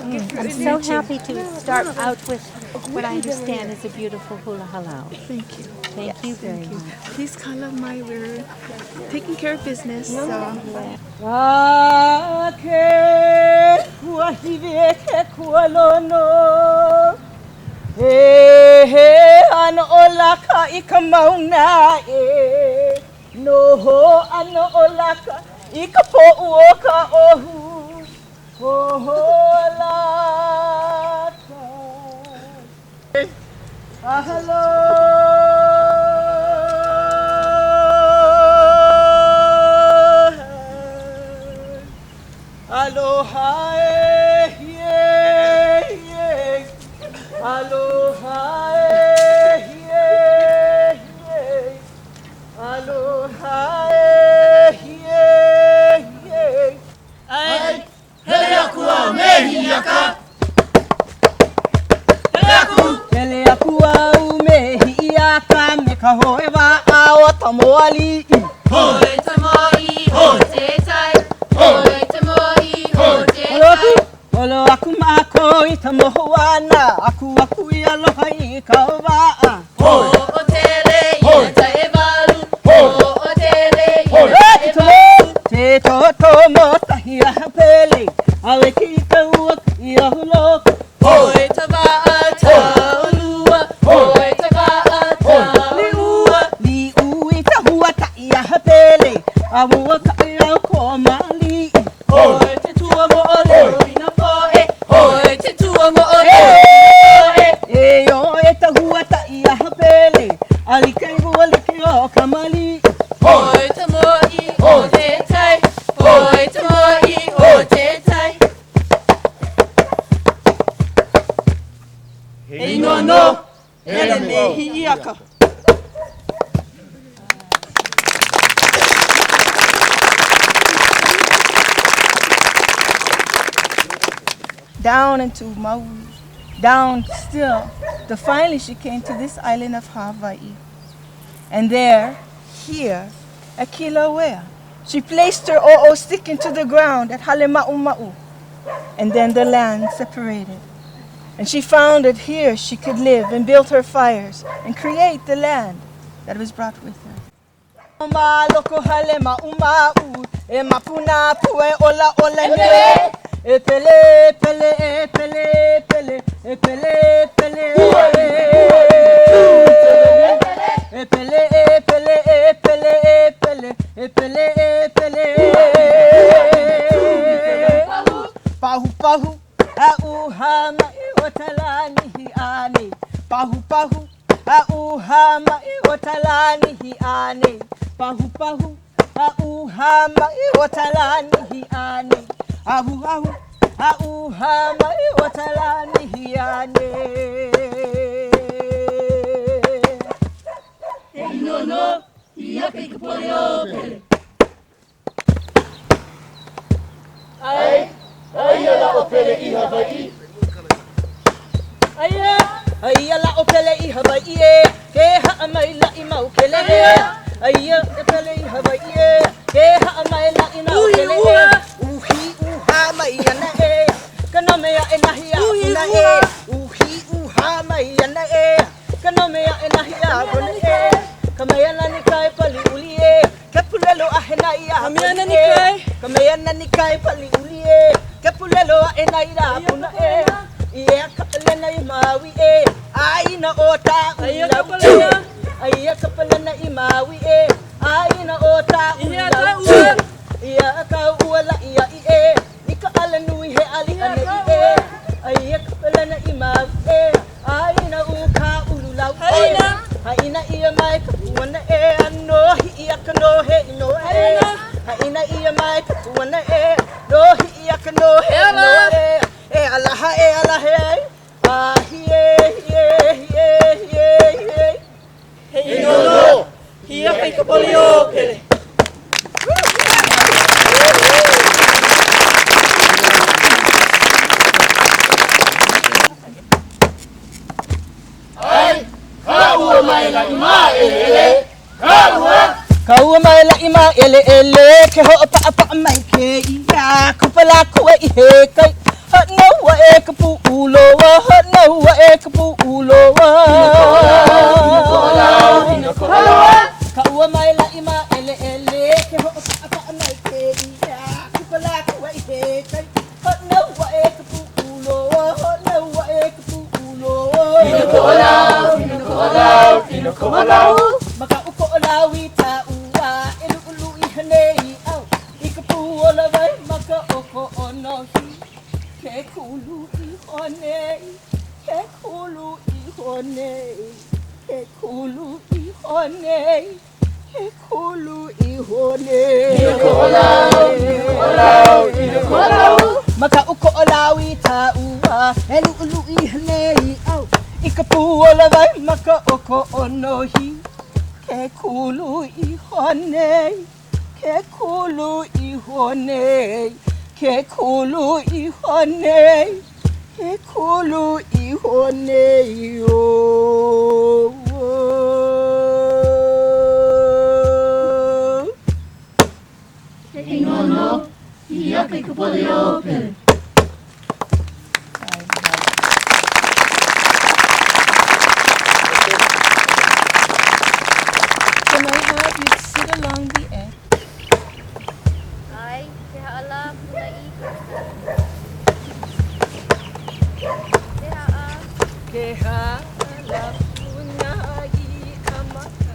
I'm so happy to start out with what I understand is a beautiful hula halau. Thank you. Thank you very much. Please call up we're taking care of business. So. Ano olaka ikamauna no ano olaka ikapo uoka ohu olaka hello aloha aloha aloha ai hele akua mehiaka hele akua mehiaka me ka hoewa awa tamoali Hoi tamoi ho te tai Hoi tamoi ho te tai Olo aku mako I tamohuana aku I aloha I kauwaa Ho o tele I ta e waru Ho o tele I ta e waru Te toto mo tahi a pele awe ki ka ua I ahulo Hoi ta waa ta olua Hoi ta waa ta olua Li ui ta hua tahi a pele awua ka I au ko mali Hoi te tua mo o leo ina poe Hoi te tua mo o leo E yo e ta hua tahi a pele ali kai hua like o ka mali Hoi ta moi ho te tai Hoi ta moi ho te tai Hei no no ele mehi iaka down into Maui, down still, till finally she came to this island of Hawaii. And there, here, at Kilauea, she placed her o'o stick into the ground at Halema'uma'u. And then the land separated. And she found that here she could live and build her fires and create the land that was brought with her. Loko Halema'uma'u, e mapuna pue ola ola ne. Epele, pele, epele, pele, epele, pele, epele, epele, epele, epele, epele, epele, pahu, pahu, auhama iwatalani hiane, pahu, pahu, auhama iwatalani hiane, pahu, pahu, auhama iwatalani hiane. Ahu ahu ahu hama iwatalani hiane. Hey no no, iaka I ka pole o pele. Ai la o pele I Hawaii. Ai la o pele I Hawaii. Ke ha mai la I mau kele. Ai la pele I Hawaii. Ke ha mai la I mau kele. Yana e kana mea e nahi a una e uhi uha mai yana e kana mea e nahi a una e kamea nani kai pali uli e kapulelo a hena I a kamea nani kai kamea nani kai pali uli e kapulelo a hena I a una e ie kapelena I maui e ai na ota ai kapelena ai kapelena I maui e ai na ota ia ta ua ia ka ua la ia I e ala nui he ali ana I e ai e kapelana I mau e ai na uka ululau haina haina ia mai kapuana e ano hi ia kano he no e haina ia mai kapuana e no hi ia kano he no e ala he ah hi e Hey no no, iaka I ka pole o pele. Kaua mai la I ma ele ele ke ho pa mai ke ia kupala ku I he kai Hanawa e kapu ulowa, hanawa e kapu ulowa. Kaua mai la ima ele ele, ke ho apa mai ke ia, kupala kuai he kai. Hanawa e kapu ulowa, hanawa e kapu ulowa. Pino kola, maka uko olawi ta ua, elu ulu ihanei au. Ikapu ola vai maka oko onohi. Ke kulu I honei, ke kulu I honei, ke kulu I honei, ke kulu I honei. Maka uko olawi ta ua, elu ulu I hanei au. Ikapu ola vai maka oko onohi. Ke kulu I honei, ke kulu I honei. Ke kulu I honei, ke kulu I honei o. Ke inono, ia ke kupole o pele. Can I have you sit along the edge? Ay, kaya alam ko na Keha la puna I kamaka,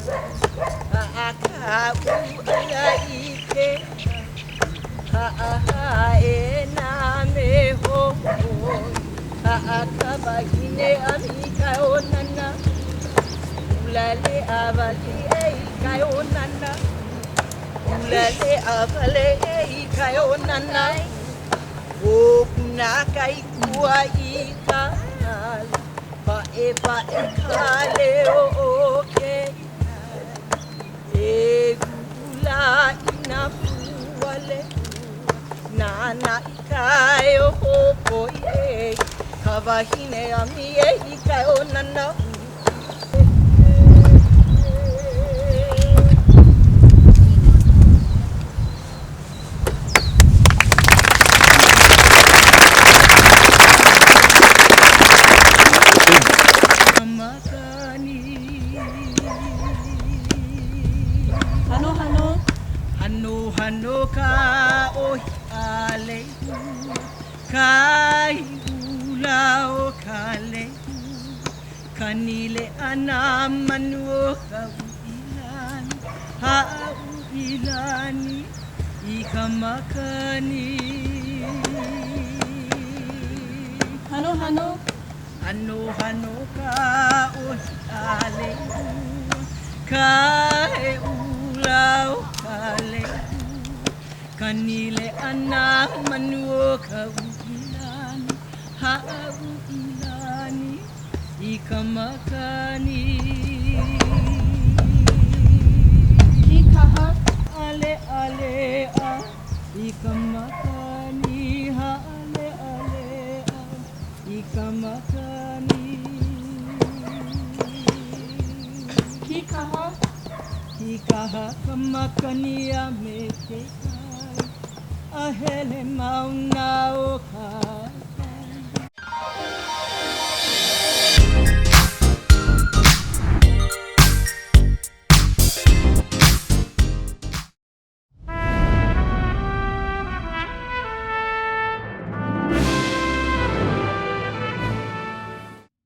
aaka ula I keha, haa e na me ho, aaka bahine amika o nana, ulale avali e kai o nana, ulale avale e kai o nana, o puna kai kua I ka. Ba e kale o ke e gula ina puale na kai o hopo e kawahine a mi e kai o nana Hano ka o ale kai ula o kale kanile ana manu o ilani ha ilani ikamakani hano ka o ale kai ula o kale kanile ana manu ka ilani ha ilani ikamakani Kikaha, ale a ikamakani ha ale a ikamakani kikaha kamakani a me ke ahele mauna o ka